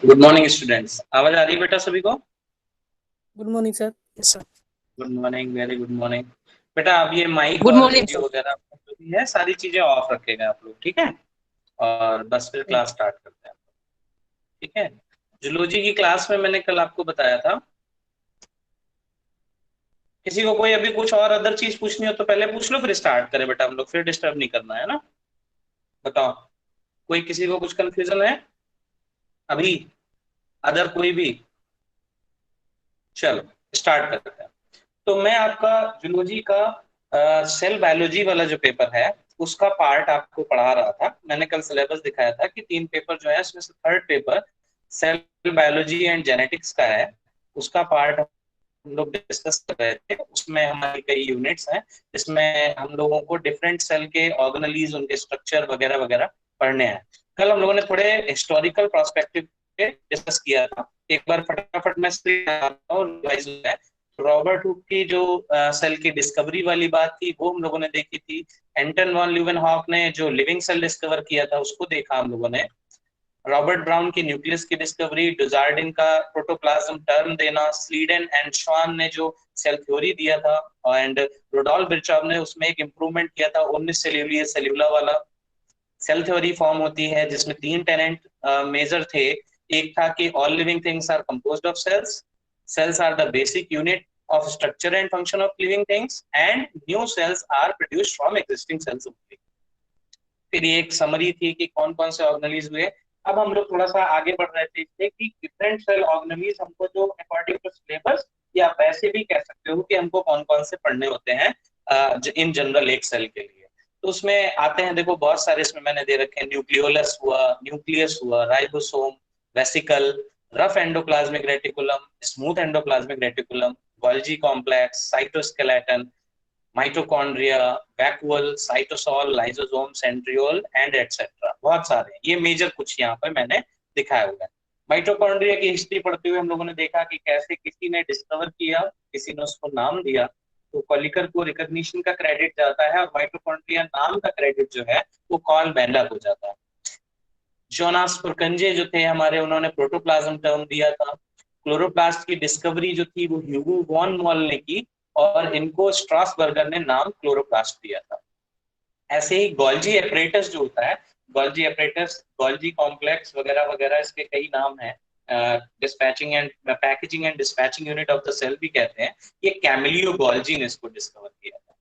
Good morning students, आवाज आ रही है बेटा सभी को? Good morning sir. Yes sir. Good morning, very good morning. बेटा आप ये माइक गुड और मॉर्निंग वीडियो सर। वगैरह जो भी है सारी चीजें ऑफ रखेगा आप लोग, ठीक है? और बस फिर क्लास स्टार्ट करते हैं, ठीक है? जूलॉजी की क्लास में मैंने कल आपको बताया था। किसी को कोई अभी कुछ और अदर चीज पूछनी हो तो पहले पूछ लो, फिर स्टार्ट करें बेटा हम लोग, फिर डिस्टर्ब नहीं करना है ना। बताओ, कोई किसी को कुछ कंफ्यूजन है अभी? अदर कोई भी? चलो स्टार्ट करते हैं। तो मैं आपका जूलॉजी का सेल बायोलॉजी वाला जो पेपर है उसका पार्ट आपको पढ़ा रहा था। मैंने कल सिलेबस दिखाया था कि 3 पेपर जो है उसमें से third paper cell biology and genetics का है। उसका पार्ट हम लोग डिस्कस कर रहे थे। उसमें हमारी कई यूनिट्स हैं जिसमें हम लोगों को डिफरेंट सेल के ऑर्गेनेलीज, उनके स्ट्रक्चर वगैरह वगैरह पढ़ने हैं। कल हम लोगों ने थोड़े हिस्टोरिकल पर्सपेक्टिव पे डिस्कस किया था। एक बार फटाफट मैं रॉबर्ट हुक की जो सेल की डिस्कवरी वाली बात थी वो हम लोगों ने देखी थी। एंटन वॉन ल्यूवेनहॉक ने जो लिविंग सेल डिस्कवर किया था उसको देखा हम लोगों ने। रॉबर्ट ब्राउन की न्यूक्लियस की डिस्कवरी, डुजार्डिन का प्रोटोप्लाज्म टर्म देना, स्लीडन एंड श्वान ने जो सेल थ्योरी दिया था, एंड रुडोल्फ बिरचॉफ ने उसमें एक इंप्रूवमेंट किया था 19 सेल्यूलर सेल्यूला वाला। सेल थ्योरी फॉर्म होती है जिसमें 3 टेनेंट मेजर थे। एक था कि all living things are composed of cells, cells are the basic unit of structure and function of living things, and new cells are produced from existing cells only. फिर ये एक समरी थी कि कौन कौन से ऑर्गेनेलिज हुए। अब हम लोग थोड़ा सा आगे बढ़ रहे थे कि डिफरेंट सेल ऑर्गेनेलिज हमको जो अकॉर्डिंग टू सिलेबस, या आप वैसे भी कह सकते हो कि हमको कौन कौन से पढ़ने होते हैं इन जनरल एक सेल के लिए। तो उसमें आते हैं, देखो बहुत सारे इसमें मैंने दे रखे हैं। न्यूक्लियोलस हुआ, न्यूक्लियस हुआ, ribosome, vesicle, rough endoplasmic reticulum, smooth endoplasmic reticulum, Golgi complex, cytoskeleton, mitochondria, vacuole, cytosol, lysosome, centriole and etcetera. बहुत सारे, ये मेजर कुछ यहाँ पर मैंने दिखाया हुआ है। माइटोकॉन्ड्रिया की हिस्ट्री पढ़ते हुए हम लोगों ने देखा कि कैसे किसी ने डिस्कवर किया, किसी ने उसको नाम दिया, तो कॉलिकर को रिकॉग्निशन का क्रेडिट जाता है और माइटोकॉन्ड्रिया नाम का क्रेडिट जो है वो कॉल बेंडा को जाता है। जोनास पुरकंजे जो थे हमारे, उन्होंने प्रोटोप्लाज्म टर्म दिया था। क्लोरोप्लास्ट की डिस्कवरी जो थी वो ह्यूगो वॉन मॉल ने की, और इनको स्ट्रासबर्गर ने नाम क्लोरोप्लास्ट दिया था। ऐसे ही गोल्जी एपरेटस जो होता है, गोल्जी एपरेटस, गोल्जी कॉम्प्लेक्स वगैरह वगैरह, इसके कई नाम हैं। Dispatching and packaging and dispatching unit of the cell भी कहते हैं। ये कैमिलियो गोल्जी ने इसको डिस्कवर किया था।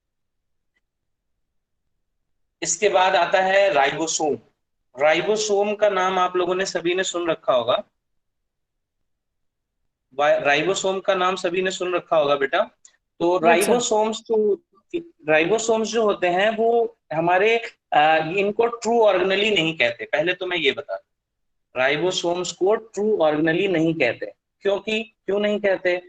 इसके बाद आता है राइबोसोम। राइबोसोम का नाम आप लोगों ने सभी ने सुन रखा होगा। राइबोसोम का नाम सभी ने सुन रखा होगा बेटा। तो यस सर। राइबोसोम्स जो होते हैं वो हमारे इनको ट्रू ऑर्गेनेली नहीं कहते। पहले तो मैं ये बता दूं, राइबोसोम्स को ट्रू ऑर्गेनेली नहीं कहते। क्योंकि क्यों नहीं कहते?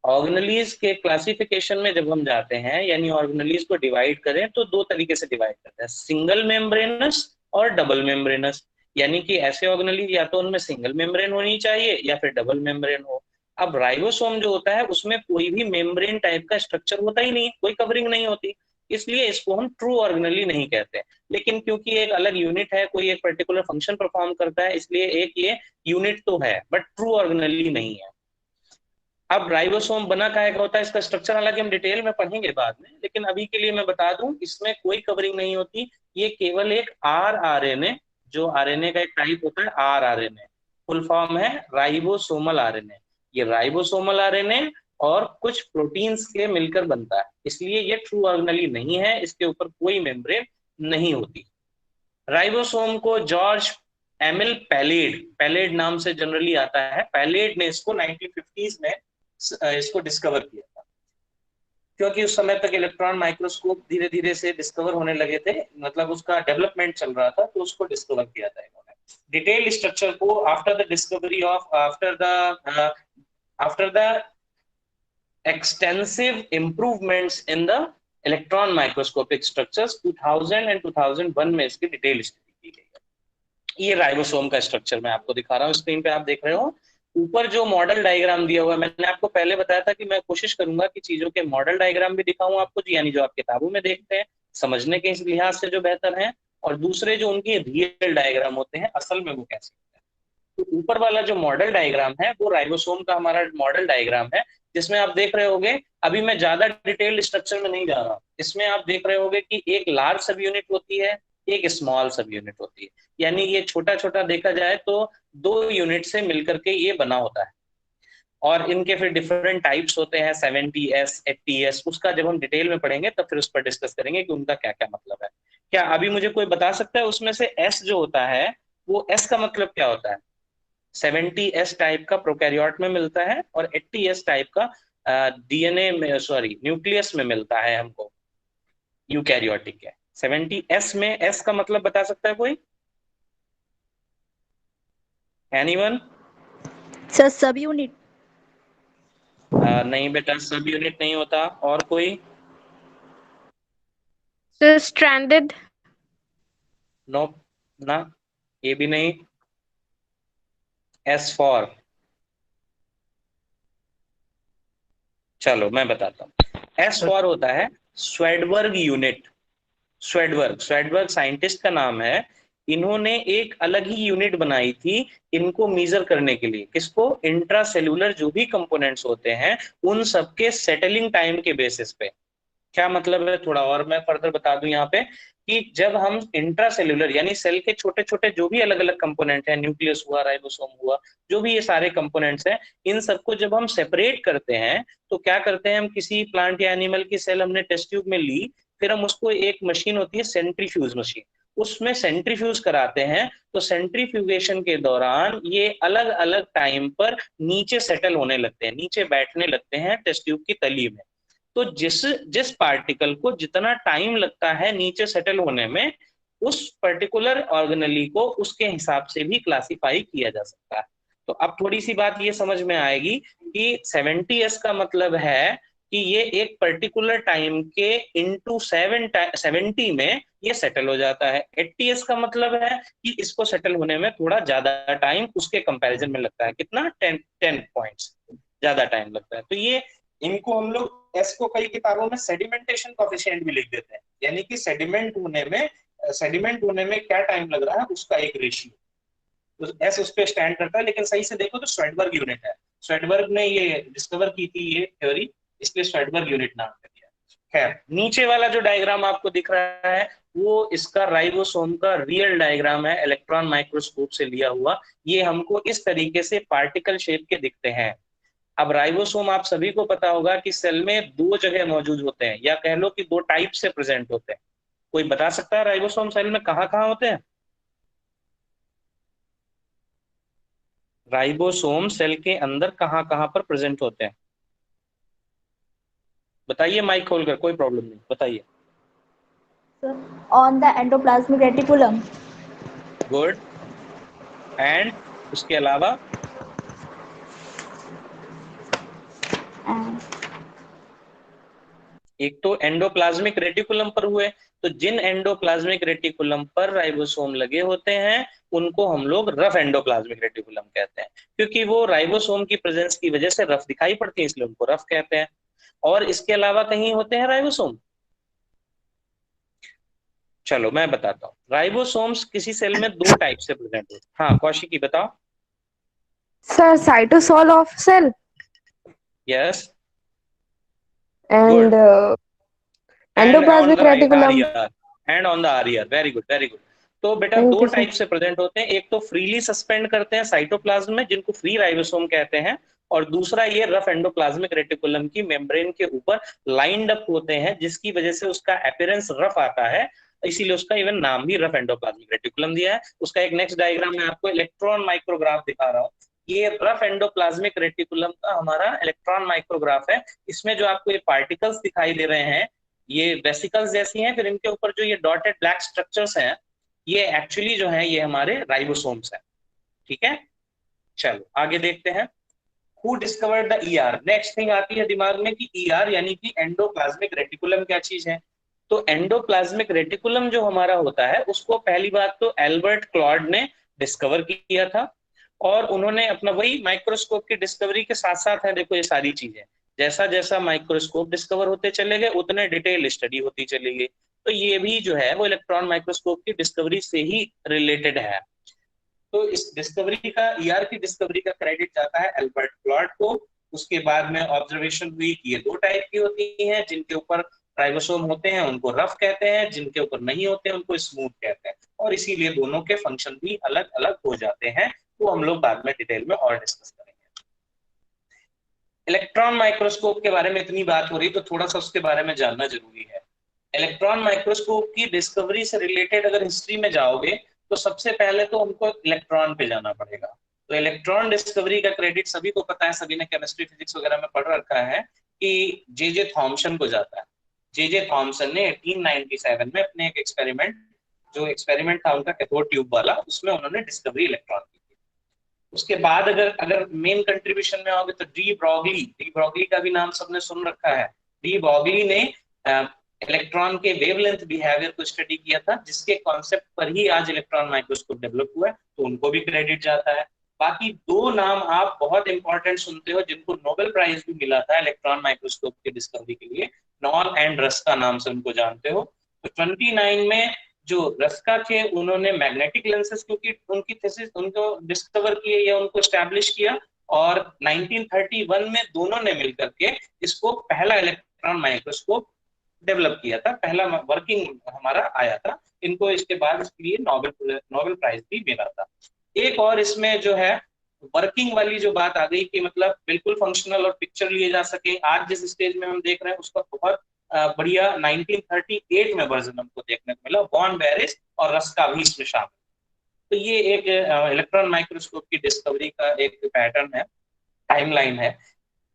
ऑर्गेनेलीज के क्लासिफिकेशन में जब हम जाते हैं, यानी ऑर्गेनेलीज को डिवाइड करें तो दो तरीके से डिवाइड करते हैं, सिंगल मेम्ब्रेनस और डबल मेम्ब्रेनस। यानी कि ऐसे ऑर्गेनेलीज या तो उनमें सिंगल मेम्ब्रेन होनी चाहिए या फिर डबल मेम्ब्रेन हो। अब राइबोसोम जो होता है उसमें कोई भी मेम्ब्रेन टाइप का स्ट्रक्चर होता ही नहीं, कोई कवरिंग नहीं होती, इसलिए इसको हम ट्रू ऑर्गेनेली नहीं कहते। लेकिन क्योंकि एक अलग यूनिट है, कोई एक पर्टिकुलर फंक्शन परफॉर्म करता है, इसलिए एक ये यूनिट तो है बट ट्रू ऑर्गेनेली नहीं है। अब राइबोसोम बना काहे का होता है, इसका स्ट्रक्चर हालांकि हम डिटेल में पढ़ेंगे बाद में, लेकिन अभी के लिए मैं बता दूं इसमें कोई कवरिंग नहीं होती। ये केवल एक आरआरएनए, जो आरएनए का एक टाइप होता है आरआरएनए, फुल फॉर्म है राइबोसोमल आरएनए। ये राइबोसोमल आरएनए और कुछ प्रोटीन्स के मिलकर बनता है, इसलिए ये ट्रू ऑर्गेनेली नहीं है, इसके ऊपर कोई मेम्ब्रेन नहीं होती। राइबोसोम को जॉर्ज एमिल पैलेड, पैलेड नाम से जनरली आता है, पैलेड ने इसको 1950s में इसको डिस्कवर किया था। क्योंकि उस समय तक इलेक्ट्रॉन माइक्रोस्कोप धीरे धीरे से डिस्कवर होने लगे थे, मतलब उसका डेवलपमेंट चल रहा था, तो उसको डिस्कवर किया था इन्होंने। डिटेल स्ट्रक्चर को after the discovery of after the extensive improvements in the electron microscopic structures 2000 and 2001 में इसकी डिटेल स्टडी की गई है। ये राइबोसोम का स्ट्रक्चर मैं आपको दिखा रहा हूँ, स्क्रीन पे आप देख रहे हो। ऊपर जो मॉडल डायग्राम दिया हुआ है, मैंने आपको पहले बताया था कि मैं कोशिश करूंगा कि चीजों के मॉडल डायग्राम भी दिखाऊं आपको, यानी जो आप किताबों में देखते हैं समझने के लिहाज से जो बेहतर है, और दूसरे जो उनके रियल डायग्राम होते हैं असल में वो कैसे होते हैं। तो ऊपर वाला जो मॉडल डायग्राम है वो राइबोसोम का हमारा मॉडल डायग्राम है, जिसमें आप देख रहे होगे, अभी मैं ज्यादा डिटेल्ड स्ट्रक्चर में नहीं जा रहा, इसमें आप देख रहे होगे कि एक लार्ज सब यूनिट होती है, एक स्मॉल सब यूनिट होती है, यानी ये छोटा छोटा देखा जाए तो 2 यूनिट से मिलकर के ये बना होता है। और इनके फिर डिफरेंट टाइप्स होते हैं, 70s 80s, उसका जब हम डिटेल में पढ़ेंगे तब फिर उस पर डिस्कस करेंगे कि उनका क्या क्या मतलब है। क्या अभी मुझे कोई बता सकता है उसमें से एस जो होता है वो एस का मतलब क्या होता है? 70s टाइप का प्रोकैरियोट में मिलता है और 80s टाइप का डीएनए में, सॉरी न्यूक्लियस में मिलता है हमको, यूकैरियोटिक है। 70s में एस का मतलब बता सकता है कोई? एनीवन? सर सब यूनिट। नहीं बेटा, सब यूनिट नहीं होता। और कोई? Sir stranded. नो ना, ये भी नहीं। एस फॉर, चलो मैं बताता हूँ। एस फॉर होता है Svedberg unit. Svedberg, Svedberg scientist का नाम है। इन्होंने एक अलग ही यूनिट बनाई थी इनको मीजर करने के लिए। किसको? इंट्रासेल्यूलर जो भी कंपोनेंट्स होते हैं उन सबके सेटलिंग टाइम के बेसिस पे। क्या मतलब है, थोड़ा और मैं फर्दर बता दूं यहाँ पे, कि जब हम इंट्रासेल्यूलर यानी सेल के छोटे छोटे जो भी अलग अलग कंपोनेंट है, न्यूक्लियस हुआ, राइबोसोम हुआ, जो भी ये सारे कंपोनेंट्स हैं, इन सबको जब हम सेपरेट करते हैं तो क्या करते हैं, हम किसी प्लांट या एनिमल की सेल हमने टेस्ट ट्यूब में ली, फिर हम उसको, एक मशीन होती है सेंट्रीफ्यूज मशीन, उसमें सेंट्रीफ्यूज कराते हैं। तो सेंट्रीफ्यूगेशन के दौरान ये अलग अलग टाइम पर नीचे सेटल होने लगते हैं, नीचे बैठने लगते हैं टेस्ट ट्यूब की तली में। तो जिस जिस पार्टिकल को जितना टाइम लगता है नीचे सेटल होने में, उस पर्टिकुलर ऑर्गेनेली को उसके हिसाब से भी क्लासिफाई किया जा सकता है। तो अब थोड़ी सी बात ये समझ में आएगी कि 70s का मतलब है कि ये एक पर्टिकुलर टाइम के इंटू 70 में ये सेटल हो जाता है। 80s का मतलब है कि इसको सेटल होने में थोड़ा ज्यादा टाइम उसके कंपैरिजन में लगता है। कितना? 10 पॉइंट्स ज्यादा टाइम लगता है। तो ये, इनको हम लोग एस को कई किताबों में सेडिमेंटेशन कोएफिशिएंट भी लिख देते हैं, यानी कि सेडिमेंट होने में क्या टाइम लग रहा है उसका एक रेशियो। तो एस उस पर स्टैंड करता है। लेकिन सही से देखो तो स्वेडबर्ग यूनिट है, स्वेडबर्ग ने ये डिस्कवर की थी ये थ्योरी, इसलिए स्वेडबर्ग यूनिट नाम कर दिया। खैर, नीचे वाला जो डायग्राम आपको दिख रहा है वो इसका राइबोसोम का रियल डायग्राम है, इलेक्ट्रॉन माइक्रोस्कोप से लिया हुआ। ये हमको इस तरीके से पार्टिकल शेप के दिखते हैं। अब राइबोसोम आप सभी को पता होगा कि सेल में 2 जगह मौजूद होते हैं, या कह लो कि 2 टाइप से प्रेजेंट होते हैं। कोई बता सकता है राइबोसोम सेल में कहाँ कहाँ होते हैं? राइबोसोम सेल के अंदर कहाँ कहाँ पर प्रेजेंट होते हैं? बताइए, माइक खोलकर, कोई प्रॉब्लम नहीं, बताइए। On the endoplasmic reticulum. Good. And उसके अलावा? एक तो एंडोप्लाज्मिक रेटिकुलम पर हुए, तो जिन एंडोप्लाज्मिक रेटिकुलम पर राइबोसोम लगे होते हैं उनको हम लोग रफ एंडोप्लाज्मिक रेटिकुलम कहते हैं, क्योंकि वो राइबोसोम की प्रेजेंस की वजह से रफ दिखाई पड़ती है, इसलिए उनको रफ कहते हैं। और इसके अलावा कहीं होते हैं राइबोसोम? चलो मैं बताता हूँ। राइबोसोम्स किसी सेल में 2 टाइप से प्रेजेंट होते हैं। हाँ कौशिकी बताओ। Sir cytosol of cell yes, and and on the endoplasmic reticulum. Area, and on the area, very good very good. तो बेटा थैंक दो यू सर। टाइप से प्रेजेंट होते हैं, एक तो फ्रीली सस्पेंड करते हैं साइटोप्लाज्म में, जिनको फ्री राइबोसोम कहते हैं, और दूसरा ये रफ एंडोप्लाज्मिक रेटिकुलम की मेम्ब्रेन के ऊपर लाइंड अप होते हैं, जिसकी वजह से उसका अपीयरेंस रफ आता है, इसीलिए उसका इवन नाम भी रफ एंडोप्लाज्मिक रेटिकुलम दिया है। उसका एक नेक्स्ट डायग्राम मैं आपको इलेक्ट्रॉन माइक्रोग्राफ दिखा रहा हूँ। ये रफ एंडोप्लाज्मिक रेटिकुलम का हमारा इलेक्ट्रॉन माइक्रोग्राफ है। इसमें जो आपको ये पार्टिकल्स दिखाई दे रहे हैं ये वेसिकल्स जैसी हैं, फिर इनके ऊपर जो ये डॉटेड ब्लैक स्ट्रक्चर्स हैं ये एक्चुअली जो है ये हमारे राइबोसोम्स हैं। ठीक है, चलो आगे देखते हैं। Who discovered the ER? Next thing आती है दिमाग में कि ईआर यानी कि एंडोप्लाज्मिक रेटिकुलम क्या चीज है। तो एंडोप्लाज्मिक रेटिकुलम जो हमारा होता है उसको पहली बात तो एल्बर्ट क्लॉड ने डिस्कवर किया था, और उन्होंने अपना वही माइक्रोस्कोप की डिस्कवरी के साथ साथ है, देखो ये सारी चीजें जैसा जैसा माइक्रोस्कोप डिस्कवर होते चले गए उतने डिटेल स्टडी होती चली गई। तो ये भी जो है वो इलेक्ट्रॉन माइक्रोस्कोप की डिस्कवरी से ही रिलेटेड है। तो इस डिस्कवरी का, ईआर की डिस्कवरी का क्रेडिट जाता है एल्बर्ट क्लॉड को। उसके बाद में ऑब्जर्वेशन हुई कि ये दो टाइप की होती हैं, जिनके ऊपर राइबोसोम होते हैं उनको रफ कहते हैं, जिनके ऊपर नहीं होते हैं उनको स्मूथ कहते हैं, और इसीलिए दोनों के फंक्शन भी अलग अलग हो जाते हैं। वो हम लोग बाद में डिटेल में और डिस्कस करेंगे। इलेक्ट्रॉन माइक्रोस्कोप के बारे में इतनी बात हो रही तो थोड़ा सा उसके बारे में जानना जरूरी है। इलेक्ट्रॉन माइक्रोस्कोप की डिस्कवरी से रिलेटेड अगर हिस्ट्री में जाओगे तो सबसे पहले तो हमको इलेक्ट्रॉन पे जाना पड़ेगा। तो इलेक्ट्रॉन डिस्कवरी का क्रेडिट सभी को पता है, सभी ने केमिस्ट्री फिजिक्स वगैरह में पढ़ रखा है कि जे थॉमसन को जाता है। जे थॉमसन ने 1897 में अपने एक एक्सपेरिमेंट, जो एक्सपेरिमेंट था उनका कैथोड ट्यूब वाला, उसमें उन्होंने डिस्कवरी इलेक्ट्रॉन की थी। उसके बाद अगर मेन कंट्रीब्यूशन में आओगे तो डी ब्रॉगली का भी नाम सबने सुन रखा है। डी ब्रॉगली ने इलेक्ट्रॉन के वेवलेंथ बिहेवियर को स्टडी किया था, जिसके कॉन्सेप्ट पर ही आज इलेक्ट्रॉन माइक्रोस्कोप डेवलप हुआ है, तो उनको भी क्रेडिट जाता है। बाकी दो नाम आप बहुत इंपॉर्टेंट सुनते हो जिनको नोबेल प्राइज भी मिला था इलेक्ट्रॉन माइक्रोस्कोप की डिस्कवरी के लिए, नॉल एंड रस्का नाम से उनको जानते हो। तो 29 में जो रस्का थे उन्होंने मैग्नेटिक लेंसेज, क्योंकि उनकी थीसिस उनको डिस्कवर किए या उनको एस्टैब्लिश किया, और 1931 में दोनों ने मिलकर के इसको पहला इलेक्ट्रॉन माइक्रोस्कोप डेवलप किया था, पहला वर्किंग हमारा आया था। इनको इसके बाद इसके लिए नोबेल प्राइज भी मिला था। एक और इसमें जो है वर्किंग वाली जो बात आ गई कि मतलब बिल्कुल फंक्शनल और पिक्चर लिए जा सके, आज जिस स्टेज में हम देख रहे हैं उसका बहुत बढ़िया 1938 में वर्जन हमको देखने को मिला, वॉन बैरिस और रस्का भी इसमें शामिल। तो ये एक इलेक्ट्रॉन माइक्रोस्कोप की डिस्कवरी का एक पैटर्न है, टाइमलाइन है।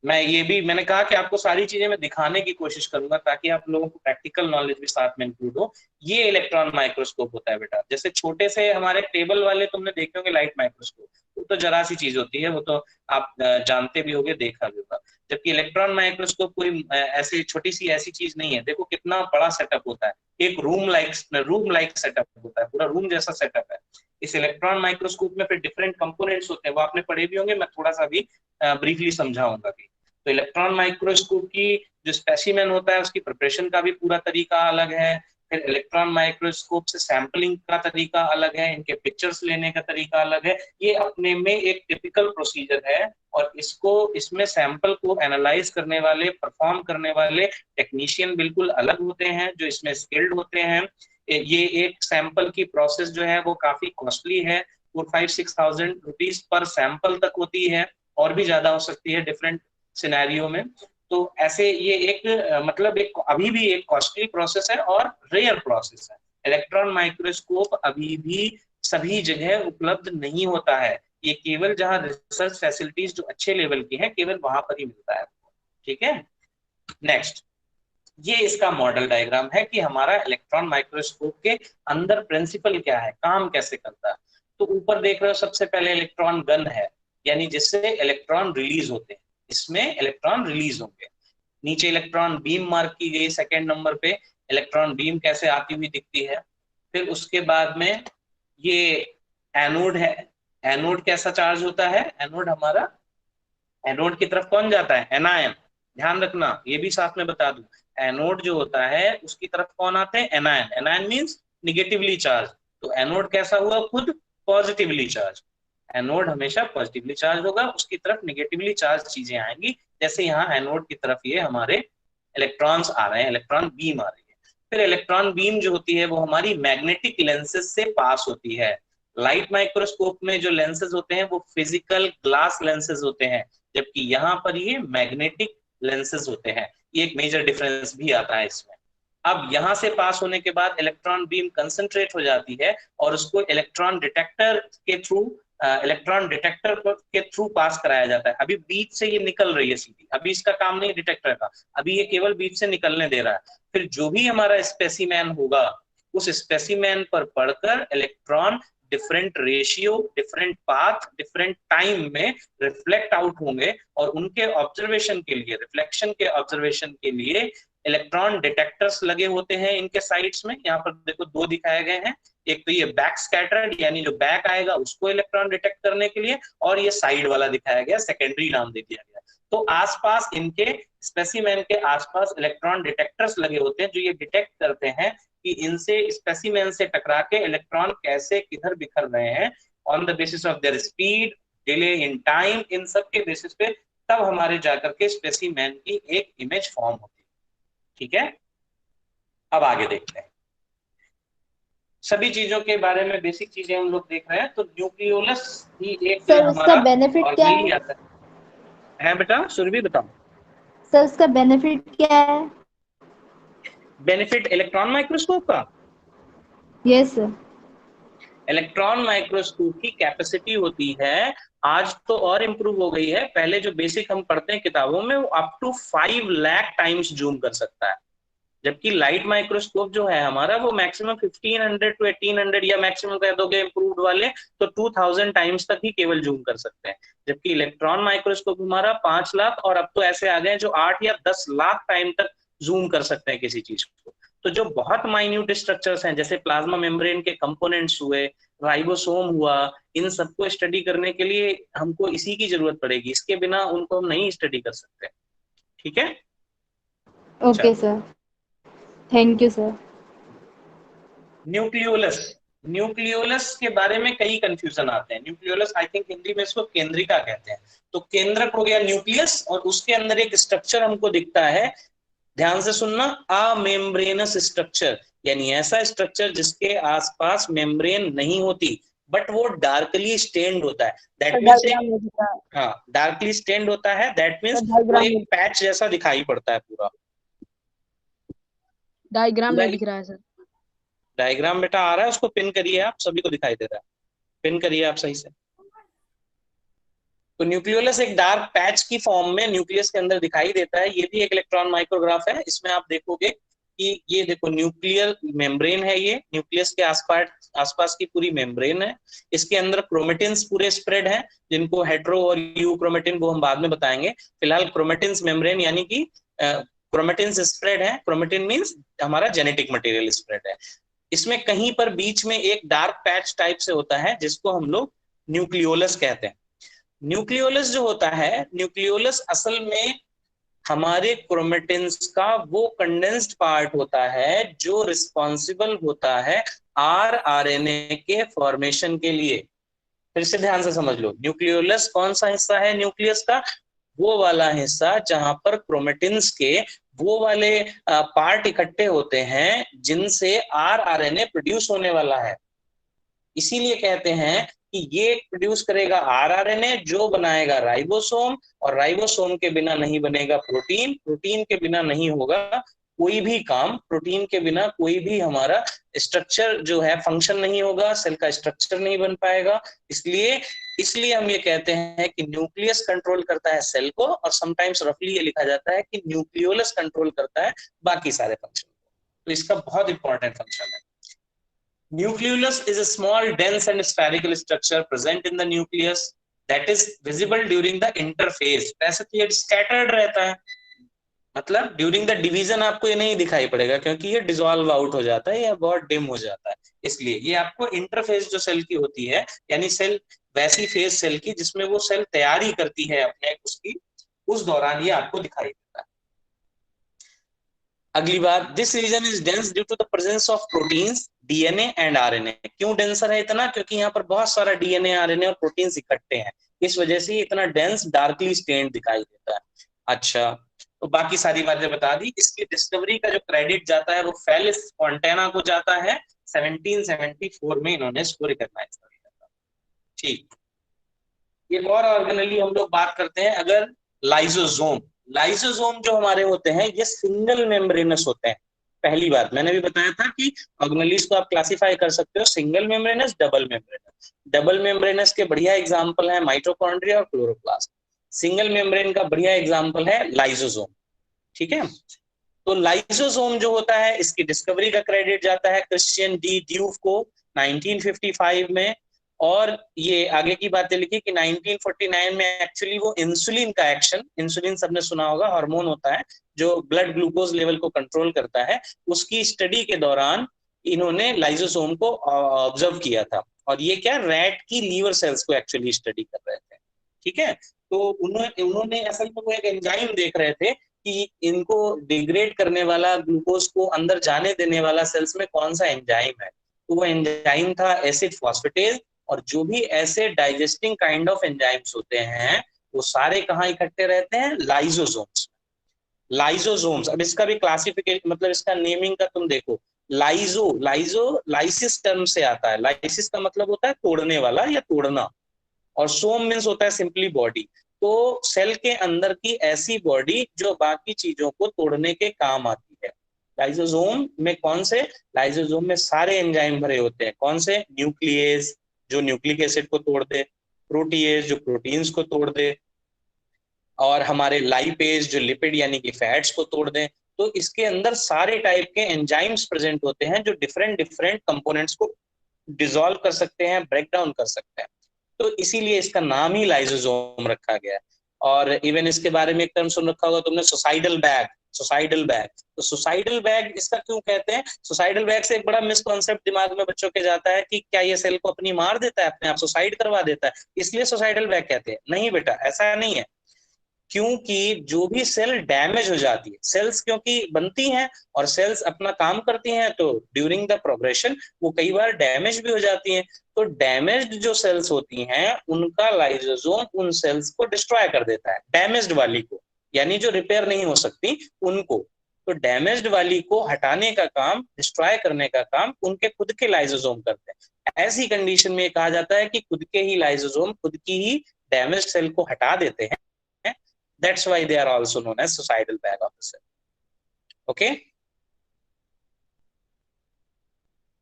मैंने कहा कि आपको सारी चीजें मैं दिखाने की कोशिश करूंगा ताकि आप लोगों को प्रैक्टिकल नॉलेज भी साथ में इंक्लूड हो। ये इलेक्ट्रॉन माइक्रोस्कोप होता है बेटा। जैसे छोटे से हमारे टेबल वाले तुमने देखे होंगे लाइट माइक्रोस्कोप, वो तो जरा सी चीज होती है, वो तो आप जानते भी होगे, देखा भी होगा। जबकि इलेक्ट्रॉन माइक्रोस्कोप कोई ऐसी छोटी सी ऐसी चीज नहीं है। देखो कितना बड़ा सेटअप होता है, एक रूम लाइक सेटअप होता है, पूरा रूम जैसा सेटअप है। इस इलेक्ट्रॉन माइक्रोस्कोप में फिर डिफरेंट कंपोनेंट्स होते हैं, वो आपने पढ़े भी होंगे, मैं थोड़ा सा भी ब्रीफली समझाऊंगा भी। तो इलेक्ट्रॉन माइक्रोस्कोप की जो स्पेसिमेन होता है उसकी प्रिपरेशन का भी पूरा तरीका अलग है। फिर इलेक्ट्रॉन माइक्रोस्कोप से सैंपलिंग का तरीका अलग है, इनके पिक्चर्स लेने का तरीका अलग है। ये अपने में एक टिपिकल प्रोसीजर है, और इसमें सैंपल को एनालाइज करने वाले, परफॉर्म करने वाले टेक्नीशियन बिल्कुल अलग होते हैं, जो इसमें स्किल्ड होते हैं। ये एक सैंपल की प्रोसेस जो है वो काफी कॉस्टली है, 4-5-6,000 रुपीज पर सैंपल तक होती है, और भी ज्यादा हो सकती है डिफरेंट सिनेरियो में। तो ऐसे ये एक मतलब एक अभी भी एक कॉस्टली प्रोसेस है और रेयर प्रोसेस है। इलेक्ट्रॉन माइक्रोस्कोप अभी भी सभी जगह उपलब्ध नहीं होता है, ये केवल जहां रिसर्च फैसिलिटीज जो अच्छे लेवल की है केवल वहां पर ही मिलता है। ठीक है, नेक्स्ट, ये इसका मॉडल डायग्राम है कि हमारा इलेक्ट्रॉन माइक्रोस्कोप के अंदर प्रिंसिपल क्या है, काम कैसे करता है। तो ऊपर देख रहे हो सबसे पहले इलेक्ट्रॉन गन है, यानी जिससे इलेक्ट्रॉन रिलीज होते हैं, इसमें इलेक्ट्रॉन रिलीज होंगे। नीचे इलेक्ट्रॉन बीम मार्क की गई, सेकेंड नंबर पे इलेक्ट्रॉन बीम कैसे आती हुई दिखती है। फिर उसके बाद में ये एनोड है। एनोड कैसा चार्ज होता है, एनोड हमारा, एनोड की तरफ कौन जाता है, एनायन। ध्यान रखना, ये भी साथ में बता दूं, एनोड जो होता है उसकी तरफ कौन आते हैं, anion. Anion means negatively charge. तो एनोड कैसा हुआ, खुद पॉजिटिवली चार्ज। एनोड हमेशा पॉजिटिवली चार्ज होगा, उसकी तरफ निगेटिवली चार्ज चीजें आएंगी। जैसे यहाँ एनोड की तरफ ये हमारे इलेक्ट्रॉन्स आ रहे हैं, इलेक्ट्रॉन बीम आ रही है। फिर इलेक्ट्रॉन बीम जो होती है वो हमारी मैग्नेटिक लेंसेज से पास होती है। लाइट माइक्रोस्कोप में जो लेंसेज होते हैं वो फिजिकल ग्लास लेंसेज होते हैं, जबकि यहाँ पर ये मैग्नेटिक लेंसेज होते हैं। ये एक मेजर डिफरेंस भी आता है इसमें। अब यहाँ से पास होने के बाद इलेक्ट्रॉन बीम कंसंट्रेट हो जाती है और उसको इलेक्ट्रॉन डिटेक्टर के थ्रू पास कराया जाता है। अभी बीच से ये निकल रही है सीधी, अभी इसका काम नहीं डिटेक्टर का, अभी ये केवल बीच से निकलने दे रहा है। फिर जो भी हमारा स्पेसिमेन होगा उस स्पेसिमेन पर पढ़कर electron different ratio, different path, different time में रिफ्लेक्ट आउट होंगे, और उनके ऑब्जर्वेशन के लिए, रिफ्लेक्शन के ऑब्जर्वेशन के लिए इलेक्ट्रॉन डिटेक्टर्स लगे होते हैं इनके साइड्स में। यहाँ पर देखो दो दिखाए गए हैं, एक तो ये बैक स्कैटर्ड, यानी जो बैक आएगा उसको इलेक्ट्रॉन डिटेक्ट करने के लिए, और ये साइड वाला दिखाया गया, सेकेंडरी नाम दे दिया गया। तो आसपास इनके स्पेसिमेन के आसपास इलेक्ट्रॉन डिटेक्टर्स लगे होते हैं जो ये डिटेक्ट करते हैं कि इनसे, स्पेसिमेन से टकरा के इलेक्ट्रॉन कैसे किधर बिखर रहे हैं, on the basis of their speed, delay in time, इन सब के बेसिस पे तब हमारे जाकर के स्पेसिमेन की एक इमेज फॉर्म होती है। ठीक है, अब आगे देखते हैं। सभी चीजों के बारे में बेसिक चीजें हम लोग देख रहे हैं। तो न्यूक्लियोलस ही एक जो है सर उसका हमारा बेनिफिट क्या ऑर्गेनली है? आता है बेटा, सुरभि बताओ। सर उसका बेनिफिट क्या है? बेनिफिट इलेक्ट्रॉन माइक्रोस्कोप का, यस सर। इलेक्ट्रॉन माइक्रोस्कोप की कैपेसिटी होती है, आज तो और इम्प्रूव हो गई है, पहले जो बेसिक हम पढ़ते हैं किताबों में वो up to 5 lakh times zoom कर सकता है, जबकि लाइट माइक्रोस्कोप जो है हमारा वो मैक्सिमम 1500 to 1800 या मैक्सिमम कह दोगे इम्प्रूव्ड वाले तो 2000 टाइम्स तक ही केवल जूम कर सकते हैं, जबकि इलेक्ट्रॉन माइक्रोस्कोप हमारा 5 लाख और अब तो ऐसे आ गए जो 8 या 10 लाख टाइम तक जूम कर सकते हैं किसी चीज को। तो जो बहुत माइन्यूट स्ट्रक्चर्स हैं जैसे प्लाज्मा मेम्ब्रेन के कंपोनेंट्स हुए, राइबोसोम हुआ, इन सबको स्टडी करने के लिए हमको इसी की जरूरत पड़ेगी, इसके बिना उनको हम नहीं स्टडी कर सकते। ठीक है, okay sir, thank you sir. Nucleolus, nucleolus के बारे में कई कंफ्यूजन आते हैं। न्यूक्लियोलस आई थिंक हिंदी में इसको केंद्रिका कहते हैं। तो केंद्रक हो गया न्यूक्लियस और उसके अंदर एक स्ट्रक्चर हमको दिखता है, ध्यान से सुनना, अमेम्ब्रेनस स्ट्रक्चर, यानी ऐसा स्ट्रक्चर जिसके आसपास मेम्ब्रेन नहीं होती बट वो डार्कली स्टेन्ड होता है। दैट मींस हाँ, डार्कली स्टेन्ड होता है, दैट मींस वो एक पैच जैसा दिखाई पड़ता है पूरा। डायग्राम नहीं दिख रहा है सर। डायग्राम बेटा आ रहा है, उसको पिन करिए, आप सभी को दिखाई दे रहा है, पिन करिए आप सही से। तो न्यूक्लियोलस एक डार्क पैच की फॉर्म में न्यूक्लियस के अंदर दिखाई देता है। ये भी एक इलेक्ट्रॉन माइक्रोग्राफ है। इसमें आप देखोगे कि ये देखो न्यूक्लियर मेम्ब्रेन है, ये न्यूक्लियस के आसपास की पूरी मेम्ब्रेन है। इसके अंदर क्रोमेटिन्स पूरे स्प्रेड हैं, जिनको हेट्रो और यू क्रोमेटिन वो हम बाद में बताएंगे। फिलहाल क्रोमेटिन्स मेम्ब्रेन यानी कि क्रोमेटिन्स स्प्रेड है। क्रोमेटिन मींस हमारा जेनेटिक मटेरियल स्प्रेड है। इसमें कहीं पर बीच में एक डार्क पैच टाइप से होता है जिसको हम लोग न्यूक्लियोलस कहते हैं। न्यूक्लियोलस जो होता है, न्यूक्लियोलस असल में हमारे क्रोमेटिन्स का वो कंडेंस्ड पार्ट होता है जो रिस्पॉन्सिबल होता है आरआरएनए के फॉर्मेशन के लिए। फिर से ध्यान से समझ लो, न्यूक्लियोलस कौन सा हिस्सा है न्यूक्लियस का? वो वाला हिस्सा जहां पर क्रोमेटिन्स के वो वाले पार्ट इकट्ठे होते हैं जिनसे आरआरएनए प्रोड्यूस होने वाला है। इसीलिए कहते हैं कि ये प्रोड्यूस करेगा आरआरएनए जो बनाएगा राइबोसोम, और राइबोसोम के बिना नहीं बनेगा प्रोटीन, प्रोटीन के बिना नहीं होगा कोई भी काम, प्रोटीन के बिना कोई भी हमारा स्ट्रक्चर जो है फंक्शन नहीं होगा, सेल का स्ट्रक्चर नहीं बन पाएगा। इसलिए हम ये कहते हैं कि न्यूक्लियस कंट्रोल करता है सेल को, और समटाइम्स रफली ये लिखा जाता है कि न्यूक्लियोलस कंट्रोल करता है बाकी सारे फंक्शन को। तो इसका बहुत इंपॉर्टेंट फंक्शन है। Nucleolus is a small, dense and spherical structure present in the nucleus that is visible during the interphase. ऐसे तो ये scattered रहता है, मतलब ड्यूरिंग द डिवीजन आपको ये नहीं दिखाई पड़ेगा क्योंकि ये डिसॉल्व आउट हो जाता है या बहुत डिम हो जाता है। इसलिए ये आपको इंटरफेस जो सेल की होती है, यानी सेल वैसी फेज सेल की जिसमें वो सेल तैयारी करती है अपने उसकी, उस दौरान ये आपको दिखाई देता है। अगली बात, this region is dense due to the presence of proteins, DNA and RNA. क्यों डेंसर है इतना? क्योंकि यहाँ पर बहुत सारा डीएनए, आरएनए और प्रोटीन्स इकट्ठे हैं, इस वजह से इतना डेंस डार्कली स्टेन्ड दिखाई देता है। अच्छा, तो बाकी सारी बातें बता दी। इसकी डिस्कवरी का जो क्रेडिट जाता है वो फेलिस फॉन्टेना को जाता है। 1774 में इन्होंने इसको रिकॉग्नाइज कर लिया था। ठीक, एक और ऑर्गेनली हम लोग बात करते हैं अगर लाइसोसोम। लाइसोसोम जो हमारे होते हैं ये सिंगल मेम्ब्रेनस होते हैं। पहली बात मैंने भी बताया था कि ऑर्गेनेलीज को आप क्लासिफाई कर सकते हो single membranes, double membranous. Double membranous के बढ़िया एग्जांपल है माइटोकॉन्ड्रिया और क्लोरोप्लास्ट। सिंगल मेम्ब्रेन का बढ़िया एग्जांपल है लाइसोसोम। ठीक है, तो लाइसोसोम जो होता है इसकी डिस्कवरी का क्रेडिट जाता है क्रिश्चियन डी ड्यूफ को 1955 में। और ये आगे की बातें लिखी कि 1949 में एक्चुअली वो इंसुलिन का एक्शन, इंसुलिन सबने सुना होगा, हार्मोन होता है जो ब्लड ग्लूकोज लेवल को कंट्रोल करता है, उसकी स्टडी के दौरान इन्होंने लाइसोसोम को ऑब्जर्व किया था। और ये क्या, रैट की लीवर सेल्स को एक्चुअली स्टडी कर रहे थे। ठीक है, तो उन्होंने असल में वो एक एंजाइम देख रहे थे कि इनको डिग्रेड करने वाला, ग्लूकोज को अंदर जाने देने वाला सेल्स में कौन सा एंजाइम है। तो वो एंजाइम था एसिड फॉस्फेटेज, और जो भी ऐसे डाइजेस्टिंग काइंड ऑफ एंजाइम्स होते हैं वो सारे कहाँ इकट्ठे रहते हैं? लाइजोसोम्स। लाइजोसोम्स, अब इसका भी क्लासिफिकेशन मतलब इसका नेमिंग का तुम देखो, लाइजो लाइसिस टर्म से आता है। लाइसिस का मतलब होता है तोड़ने वाला या तोड़ना, और सोम मीन्स होता है सिंपली बॉडी। तो सेल के अंदर की ऐसी बॉडी जो बाकी चीजों को तोड़ने के काम आती है। लाइसोसोम में कौन से? लाइसोसोम में सारे एंजाइम भरे होते हैं। कौन से? न्यूक्लियस जो न्यूक्लिक एसिड को तोड़ दे, प्रोटीएज जो प्रोटीन्स को तोड़ दे, और हमारे लाइपेज जो लिपिड यानी कि फैट्स को तोड़ दें। तो इसके अंदर सारे टाइप के एंजाइम्स प्रेजेंट होते हैं जो डिफरेंट डिफरेंट कंपोनेंट्स को डिसॉल्व कर सकते हैं, ब्रेक डाउन कर सकते हैं। तो इसीलिए इसका नाम ही लाइसोसोम रखा गया है। और इवन इसके बारे में एक टर्म सुन रखा होगा तुमने, सुसाइडल बैग। सुसाइडल बैग, तो सुसाइडल बैग इसका क्यों कहते हैं? सुसाइडल बैग से एक बड़ा मिसकॉन्सेप्ट दिमाग में बच्चों के जाता है कि क्या ये सेल को अपनी मार देता है, अपने आप सुसाइड करवा देता है, इसलिए सुसाइडल बैग कहते हैं। नहीं बेटा, ऐसा नहीं है। क्योंकि जो भी सेल डैमेज हो जाती है, सेल्स क्योंकि बनती हैं और सेल्स अपना काम करती हैं, तो ड्यूरिंग द प्रोग्रेशन वो कई बार डैमेज भी हो जाती हैं। तो डैमेज्ड जो सेल्स होती हैं उनका लाइसोसोम उन सेल्स को डिस्ट्रॉय कर देता है, डैमेज्ड वाली को, यानी जो रिपेयर नहीं हो सकती उनको। तो डैमेज्ड वाली को हटाने का काम, डिस्ट्रॉय करने का काम उनके खुद के लाइसोसोम करते हैं। ऐसी कंडीशन में कहा जाता है कि खुद के ही लाइसोसोम खुद की ही डैमेज्ड सेल को हटा देते हैं। That's why they are also known as suicidal bag of the cell. Okay?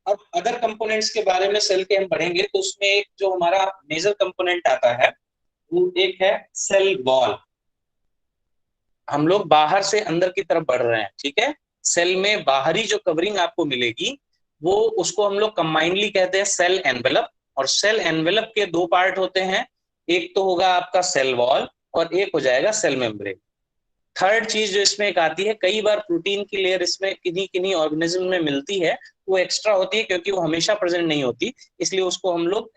अब अदर कंपोनेंट्स के बारे में सेल के हम पढ़ेंगे, तो उसमें एक जो हमारा मेजर कंपोनेंट आता है वो एक है सेल वॉल। हम लोग बाहर से अंदर की तरफ बढ़ रहे हैं, ठीक है। सेल में बाहरी जो कवरिंग आपको मिलेगी वो, उसको हम लोग कंबाइनली कहते हैं सेल एनवेलप। और सेल एनवेलप के दो पार्ट होते हैं, एक तो होगा आपका सेल वॉल और एक हो जाएगा सेल मेम्ब्रेन। थर्ड चीज जो इसमें एक आती है, कई बार प्रोटीन की लेयर इसमें किन्हीं किन्हीं ऑर्गेनिज्म में मिलती है, वो एक्स्ट्रा होती है क्योंकि वो हमेशा प्रेजेंट नहीं होती, इसलिए उसको हम लोग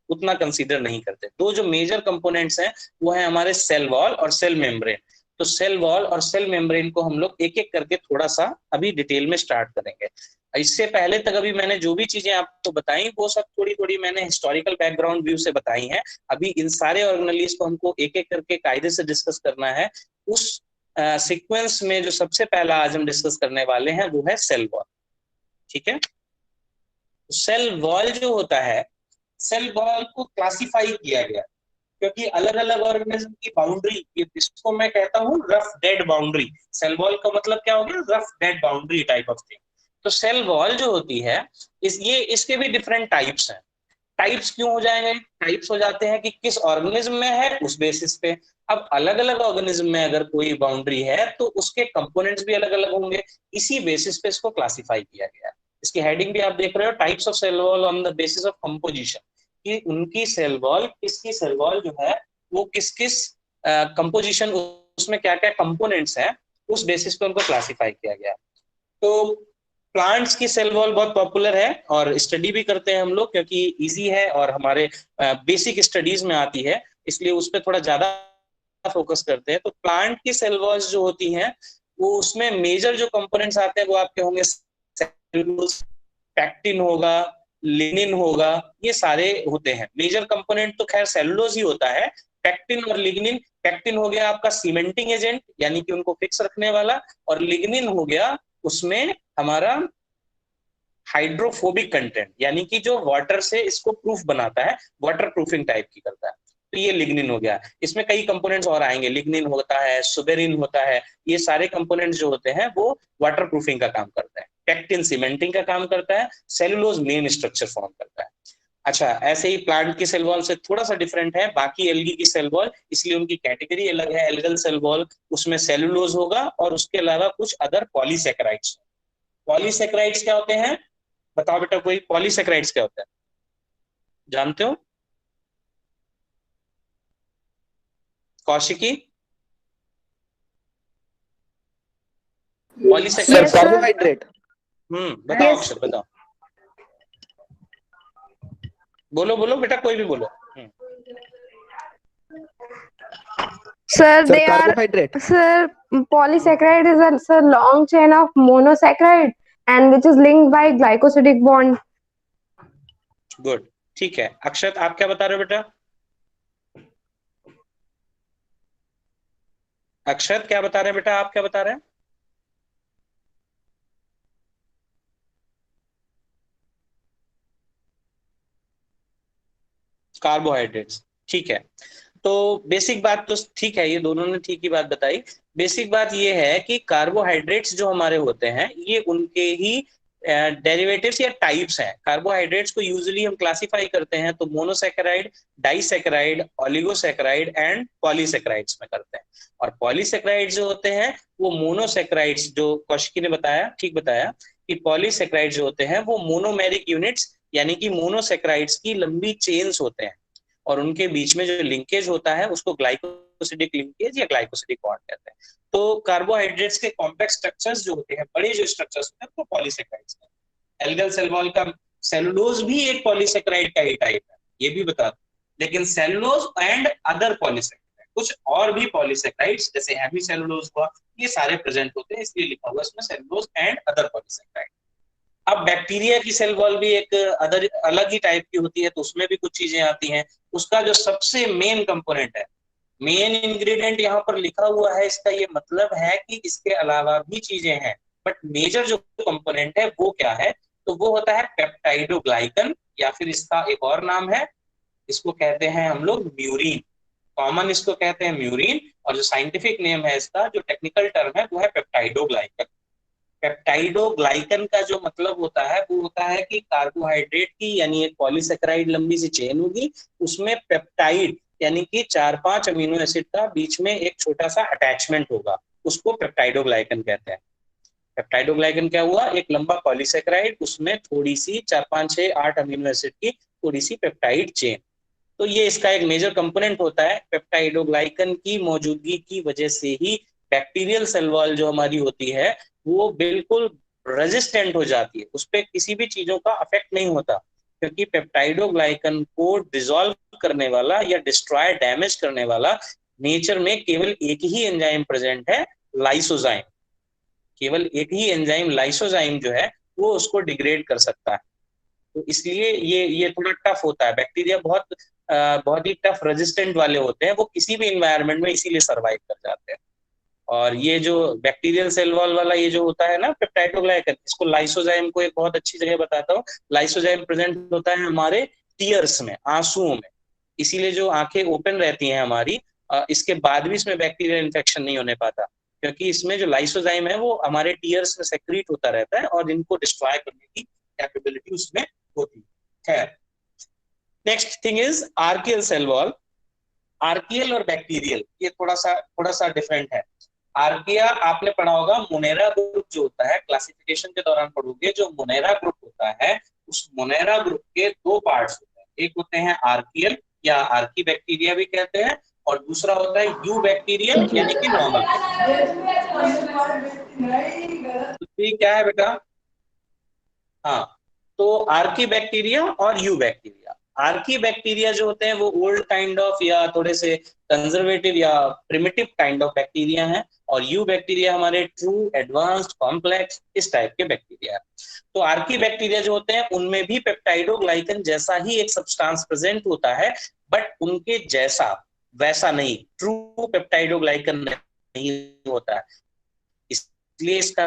उतना कंसीडर नहीं करते। दो जो मेजर कंपोनेंट्स हैं वो है हमारे सेल वॉल और सेल मेम्ब्रेन। तो सेल वॉल और सेल मेम्ब्रेन को हम लोग एक एक करके थोड़ा सा अभी डिटेल में स्टार्ट करेंगे। इससे पहले तक अभी मैंने जो भी चीजें आपको बताई वो सब थोड़ी थोड़ी मैंने हिस्टोरिकल बैकग्राउंड व्यू से बताई हैं। अभी इन सारे ऑर्गेनेलीज को हमको एक एक करके कायदे से डिस्कस करना है। उस सीक्वेंस में जो सबसे पहला आज हम डिस्कस करने वाले हैं वो है सेल वॉल, ठीक है। सेल वॉल जो होता है, सेल वॉल को क्लासिफाई किया गया क्योंकि अलग अलग ऑर्गेनिज्म की बाउंड्री, इसको मैं कहता हूँ rough dead boundary. Cell wall का मतलब क्या हो गया? Rough dead boundary type of thing. तो सेल वॉल जो होती है इसके भी डिफरेंट टाइप्स हैं। टाइप्स क्यों हो जाएंगे? टाइप्स हो जाते हैं कि किस ऑर्गेनिज्म में है उस बेसिस पे। अब अलग अलग ऑर्गेनिज्म में अगर कोई बाउंड्री है तो उसके कंपोनेंट्स भी अलग अलग होंगे, इसी बेसिस पे इसको क्लासिफाई किया गया है। इसकी हेडिंग भी आप देख रहे हो, types of cell wall on the basis of composition, कि उनकी सेल वॉल, किसकी सेल वॉल जो है वो किस किस कंपोजिशन, उसमें क्या क्या कंपोनेंट्स हैं, उस बेसिस पे उनको क्लासिफाई किया गया। तो प्लांट्स की सेल वॉल बहुत पॉपुलर है और स्टडी भी करते हैं हम लोग क्योंकि इजी है और हमारे बेसिक स्टडीज में आती है, इसलिए उस पर थोड़ा ज्यादा फोकस करते हैं। तो प्लांट की सेल वॉल्स जो होती हैं वो, उसमें मेजर जो कंपोनेंट्स आते हैं वो आपके होंगे सेलुलोज, पैक्टिन होगा, लिग्निन होगा, ये सारे होते हैं। मेजर कंपोनेंट तो खैर सेलुलोज ही होता है, पैक्टिन और लिग्निन। पैक्टिन हो गया आपका सीमेंटिंग एजेंट यानी कि उनको फिक्स रखने वाला, और लिग्निन हो गया उसमें हमारा हाइड्रोफोबिक कंटेंट यानी कि जो वाटर से इसको प्रूफ बनाता है, वाटर प्रूफिंग टाइप की करता है। तो ये लिग्निन हो गया। इसमें कई कंपोनेंट्स और आएंगे, लिग्निन होता है, सुबेरिन होता है, ये सारे कंपोनेंट्स जो होते हैं वो वाटर प्रूफिंग का काम करता है। पैक्टिन सीमेंटिंग का काम करता है, सेलुलोज मेन स्ट्रक्चर फॉर्म करता है। अच्छा, ऐसे ही प्लांट की सेल वॉल से थोड़ा सा डिफरेंट है बाकी एल्गी की सेल वॉल, इसलिए उनकी कैटेगरी अलग है। एल्गल सेल वॉल, उसमें सेलुलोज होगा और उसके अलावा कुछ अदर पॉलीसेकेराइड्स। पॉलीसेकेराइड्स क्या होते हैं? बताओ बेटा, कोई पॉलीसेकेराइड्स क्या होता है, जानते हो? कौशिकी, पॉलीसेकेराइड्स? कार्बोहाइड्रेट। बताओ अक्षर, बताओ, बोलो बोलो बेटा, कोई भी बोलो। Sir, they are, carbohydrate. sir, polysaccharide is a long chain of monosaccharide and which is linked by glycosidic bond. Good, ठीक है, अक्षत आप क्या बता रहे हो बेटा? अक्षत क्या बता रहे हैं बेटा, आप क्या बता रहे हैं? कार्बोहाइड्रेट्स, ठीक है। तो बेसिक बात तो ठीक है, ये दोनों ने ठीक ही बात बताई। बेसिक बात ये है कि कार्बोहाइड्रेट्स जो हमारे होते हैं ये उनके ही डेरिवेटिव्स या टाइप्स हैं। कार्बोहाइड्रेट्स को यूजुअली हम क्लासिफाई करते हैं तो monosaccharide, disaccharide, oligosaccharide and polysaccharides में करते हैं। और पॉलीसेकेराइड जो होते हैं वो मोनोसेकेराइड्स, जो कौशिकी ने बताया, ठीक बताया कि पॉलीसेकेराइड जो होते हैं वो मोनोमेरिक यूनिट्स यानी कि मोनोसेकेराइड्स की लंबी चेन्स होते हैं, और उनके बीच में जो लिंकेज होता है उसको ग्लाइकोसिडिक लिंकेज या ग्लाइकोसिडिक बॉन्ड कहते हैं। तो कार्बोहाइड्रेट्स के कॉम्प्लेक्स स्ट्रक्चर्स जो होते हैं, बड़े जो स्ट्रक्चर्स होते हैं वो पॉलीसेकेराइड्स हैं। एल्गल सेल वॉल का सेलुलोज भी एक पॉलीसेकेराइड का ही टाइप है, ये भी बता दो। लेकिन सेलुलोज एंड अदर पॉलीसेकेराइड, कुछ और भी पॉलीसेकेराइड्स जैसे हेमीसेलुलोज हुआ, ये सारे प्रेजेंट होते हैं, इसलिए लिखा हुआ इसमें सेलुलोज एंड अदर पॉलीसेकेराइड। अब बैक्टीरिया की सेल वॉल भी एक अदर अलग ही टाइप की होती है, तो उसमें भी कुछ चीजें आती हैं। उसका जो सबसे मेन कंपोनेंट है, मेन इंग्रेडिएंट यहाँ पर लिखा हुआ है, इसका ये मतलब है कि इसके अलावा भी चीजें हैं, बट मेजर जो कंपोनेंट है वो क्या है, तो वो होता है पेप्टाइडोग्लाइकन, या फिर इसका एक और नाम है, इसको कहते हैं हम लोग म्यूरिन। कॉमन इसको कहते हैं म्यूरिन, और जो साइंटिफिक नेम है इसका, जो टेक्निकल टर्म है वो है पेप्टाइडोग्लाइकन। पेप्टाइडोग्लाइकन का जो मतलब होता है वो होता है कि कार्बोहाइड्रेट की यानी एक पॉलीसेकेराइड लंबी सी चेन होगी, उसमें पेप्टाइड यानी कि 4-5 अमीनो एसिड का बीच में एक छोटा सा अटैचमेंट होगा, उसको पेप्टाइडोग्लाइकन कहते हैं। पेप्टाइडोग्लाइकन क्या हुआ, एक लंबा पॉलीसेकेराइड, उसमें थोड़ी सी 4-5-6-8 अमीनो एसिड की थोड़ी सी पेप्टाइड चेन। तो ये इसका एक मेजर कंपोनेंट होता है। पेप्टाइडोग्लाइकन की मौजूदगी की वजह से ही बैक्टीरियल सेल वॉल जो हमारी होती है वो बिल्कुल रेजिस्टेंट हो जाती है, उस पर किसी भी चीजों का अफेक्ट नहीं होता, क्योंकि पेप्टाइडोग्लाइकन को डिसॉल्व करने वाला या डिस्ट्रॉय डैमेज करने वाला नेचर में केवल एक ही एंजाइम प्रेजेंट है, लाइसोजाइम। केवल एक ही एंजाइम लाइसोजाइम जो है वो उसको डिग्रेड कर सकता है। तो इसलिए ये थोड़ा टफ होता है। बैक्टीरिया बहुत ही टफ रेजिस्टेंट वाले होते हैं, वो किसी भी इन्वायरमेंट में इसीलिए सर्वाइव कर जाते हैं। और ये जो बैक्टीरियल सेल वॉल वाला ये जो होता है ना पेप्टाइडोग्लाइकन, इसको लाइसोजाइम को एक बहुत अच्छी जगह बताता हूँ। लाइसोजाइम प्रेजेंट होता है हमारे टीयर्स में, आंसुओं में, इसीलिए जो आंखें ओपन रहती हैं हमारी, इसके बाद भी इसमें बैक्टीरियल इन्फेक्शन नहीं होने पाता, क्योंकि इसमें जो लाइसोजाइम है वो हमारे टीयर्स में सेक्रीट होता रहता है और इनको डिस्ट्रॉय करने की कैपेबिलिटी उसमें होती है। Next thing is archaeal cell wall. Archaeal और बैक्टीरियल ये थोड़ा सा डिफरेंट है। आर्किया आपने पढ़ा होगा, मोनेरा ग्रुप जो होता है, क्लासिफिकेशन के दौरान पढ़ोगे, जो मोनेरा ग्रुप होता है उस मोनेरा ग्रुप के दो पार्ट्स होते हैं, एक होते हैं आर्कियल या आर्की बैक्टीरिया भी कहते हैं, और दूसरा होता है यू बैक्टीरियल यानी कि नॉर्मल बैक्टीरिया। क्या है बेटा? हाँ, तो आर्की बैक्टीरिया और यू बैक्टीरिया। आर्की बैक्टीरिया जो होते हैं वो ओल्ड काइंड ऑफ या थोड़े से कंजर्वेटिव या प्रिमिटिव काइंड ऑफ बैक्टीरिया हैं, और यू बैक्टीरिया हमारे ट्रू एडवांस्ड कॉम्प्लेक्स इस टाइप के बैक्टीरिया है। तो आर्की बैक्टीरिया जो होते हैं उनमें भी पेप्टाइडोग्लाइकन जैसा ही एक सब्सटेंस प्रेजेंट होता है, बट उनके जैसा वैसा नहीं, ट्रू पेप्टाइडोग्लाइकन नहीं होता है, इसलिए इसका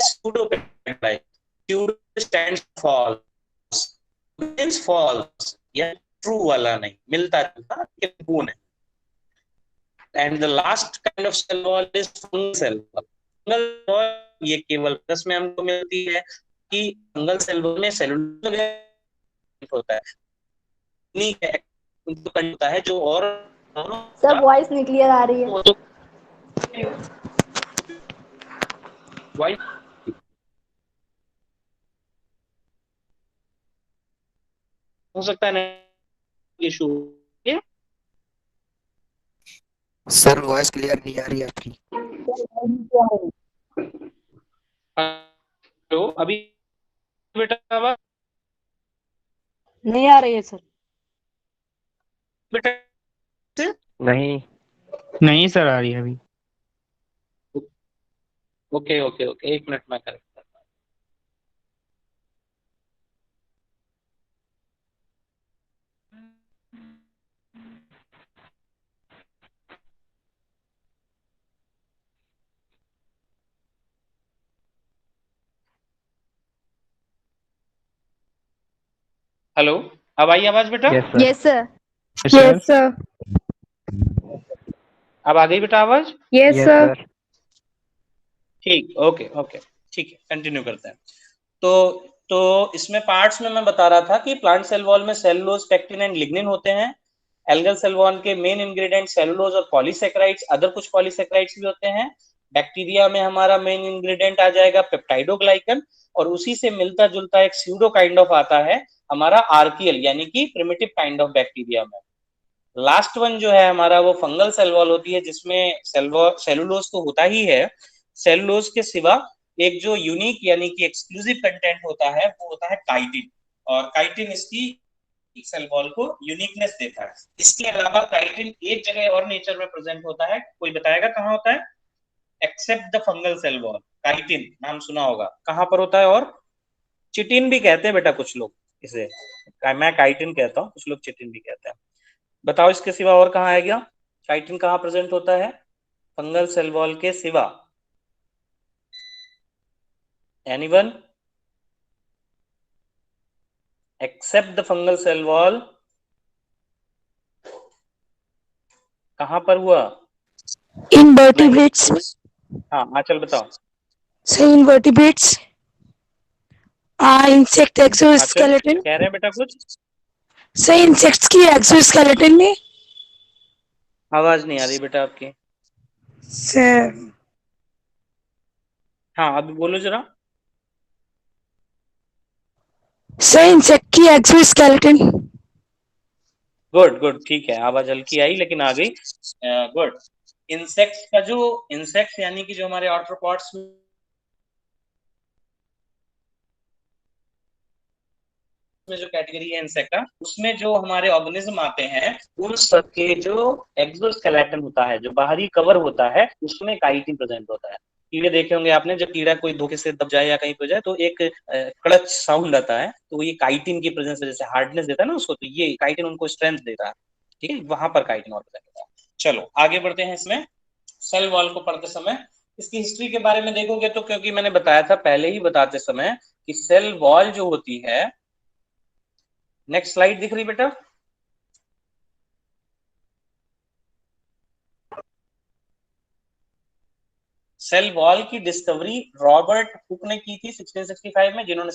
pseudopeptide, pseudo stands false, means false या ट्रू वाला नहीं, मिलता जुलता लेकिन ट्रू नहीं। And the last kind of cell wall is fungal cell wall. Fungal wall ये केवल रस में हमको मिलती है कि फंगल सेल वॉल में सेलुलर होता है, नहीं होता है जो और सब वॉइस नहीं क्लियर आ रही है। वॉइस हो सकता है इशू। सर वॉइस क्लियर नहीं आ रही आपकी। तो अभी बेटा आवाज नहीं आ रही है सर। बेटा नहीं, नहीं सर आ रही है अभी। ओके ओके ओके, एक मिनट में करेक्ट करता हेलो, अब आई आवाज बेटा? Yes sir. Yes sir. Yes, sir. अब आ गई बेटा आवाज? Yes, yes sir. सर। ठीक, ओके ओके, ठीक है, कंटिन्यू करते हैं। तो इसमें पार्ट्स में मैं बता रहा था कि प्लांट सेल वॉल में सेलुलोज, पेक्टिन एंड लिग्निन होते हैं। एल्गल सेल वॉल के मेन इंग्रेडिएंट सेलुलोज और पॉलीसेकेराइड्स, अदर कुछ पॉलीसेकेराइड्स भी होते हैं। बैक्टीरिया में हमारा मेन इंग्रेडिएंट आ जाएगा पेप्टाइडोग्लाइकन, और उसी से मिलता जुलता एक स्यूडो काइंड ऑफ आता है हमारा आर्कियल, यानी कि प्रिमिटिव काइंड ऑफ बैक्टीरिया में। लास्ट वन जो है हमारा वो फंगल सेल वॉल होती है, जिसमें सेलुलोज तो होता ही है, सेलुलोज के सिवा एक जो यूनिक यानी कि एक्सक्लूसिव कंटेंट होता है वो होता है काइटिन, और काइटिन इसकी सेल वॉल को यूनिकनेस देता है। इसके अलावा काइटिन एक जगह और नेचर में प्रेजेंट होता है, कोई बताएगा कहाँ होता है? Except the fungal cell wall, chitin नाम सुना होगा, कहाँ पर होता है? और चिटिन भी कहते हैं बेटा कुछ लोग इसे, मैं काइटिन कहता हूँ, कुछ लोग चिटिन भी कहते हैं। बताओ इसके सिवा और कहाँ आएगा? काइटिन कहाँ प्रेजेंट होता है फंगल सेल वॉल के सिवा? Anyone except the fungal cell wall, कहाँ पर हुआ? Invertebrates. हाँ आंचल बताओ। Say invertebrates. Insect आंचल exoskeleton. कह रहे हैं बेटा कुछ? Say insects की exoskeleton में. आवाज नहीं आ रही बेटा आपकी। Say हाँ अभी बोलो जरा। insect की exoskeleton. गुड गुड, ठीक है, आवाज हल्की आई लेकिन आ गई। गुड। इंसेक्ट्स का जो इंसेक्ट्स यानी कि जो हमारे आर्थ्रोपॉड्स में जो कैटेगरी है इंसेक्ट का, उसमें जो हमारे ऑर्गेनिज्म आते हैं उन सबके जो एक्सोस्केलेटन होता है, जो बाहरी कवर होता है, उसमें काइटिन प्रेजेंट होता है। कीड़े देखे होंगे आपने, जब कीड़ा कोई धोखे से दब जाए या कहीं पे जाए तो एक कड़च साउंड आता है, तो ये काइटिन की प्रेजेंस वजह से हार्डनेस देता है ना उसको, तो ये काइटिन उनको स्ट्रेंथ देता है। ठीक है, वहां पर काइटिन और प्रेजेंट होता है। चलो आगे बढ़ते हैं। इसमें सेल वॉल को पढ़ते समय इसकी हिस्ट्री के बारे में देखोगे तो, क्योंकि मैंने बताया था पहले ही बताते समय कि सेल वॉल जो होती है, नेक्स्ट स्लाइड दिख रही बेटा? सेल वॉल की डिस्कवरी रॉबर्ट हुक ने की थी 1665 में, जिन्होंने